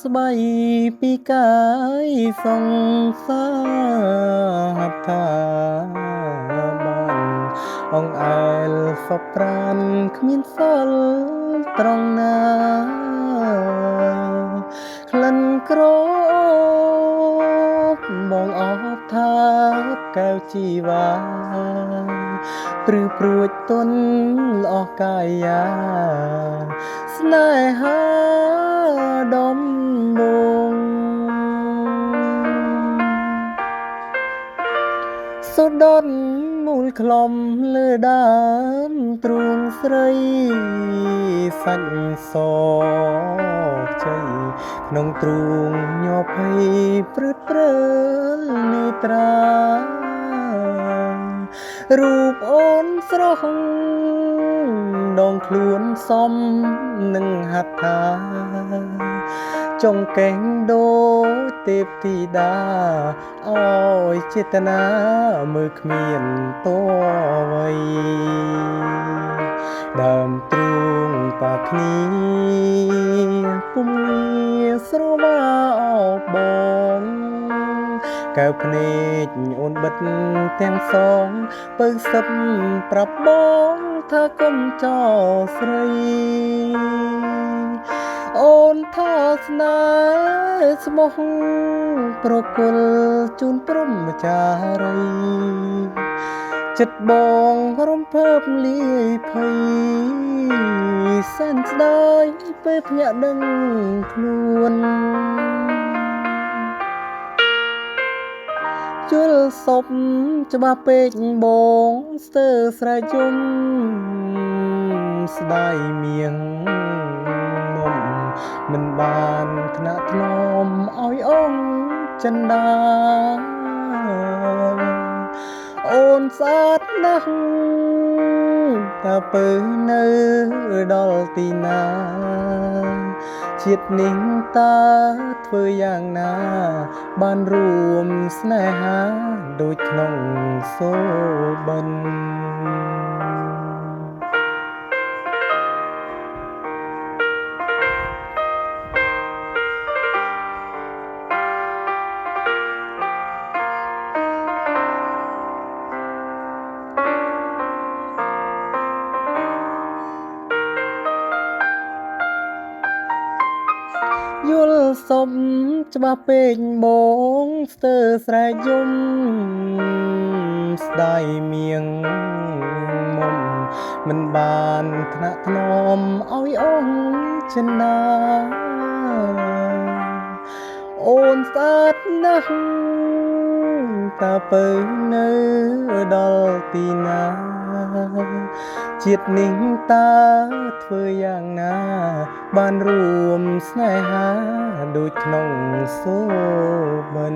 ស្បៃពីកាយសង្សារថាបានអងអែលសពប្រានគ្មានសល់ត្រង់ណាក្លិនក្របងអបថាកែវជីវ៉ាព្រឺព្រួចទន់ល្អកាយាស្នេហាដំបងសូដនមូលខ្លំលើដើមទ្រូងស្រីសាច់សជ័យក្នុងទ្រូងញ័រភ័យព្រឹតព្រើលនេត្រារូបអូនស្រស់ដងខ្លួនសមនឹងហត្ថាចងកេងដូចទេពធីតាអោយចេតនាមើលគ្មានតវ័យដើមទ្រូងប៉ាគ្នាពុំងាស្រវាអោបបងកែវភ្នែកអូនបិទទាំងសងពៅសឹបប្រាប់បងថាកុំចោលស្រីអូនថាស្នេហ៍ស្មោះប្រគល់ជូនព្រំចារីចិត្តបងរំភើបលាយភ័យសែនស្ដាយពេលភ្ញាក់ដឹងខ្លួនជលសពច្បាស់ពេកបងស្ទើរស្រែជុំស្ដាយមៀងមុំមិនបានថ្នាក់ថ្នមឲ្យអងចិនដាអូនស្អាតណាស់តើពើនៅដល់ទីណាជាតិនេះតើធ្វើយ៉ាងណាបានរួមស្នេហាដូចក្នុងសូបិនយល់សពច្បាស់ពេកបងស្ទើរស្រែកយំស្ដាយមៀងមុំមិនបានថ្នាក់ថ្នមឲ្យអងចិនដាអូនស្អាតណាស់តើពើនៅដល់ទីណាជាតិនេះតើធ្វើយ៉ាងណាបានរួមស្នេហាដូចក្នុងសូបិន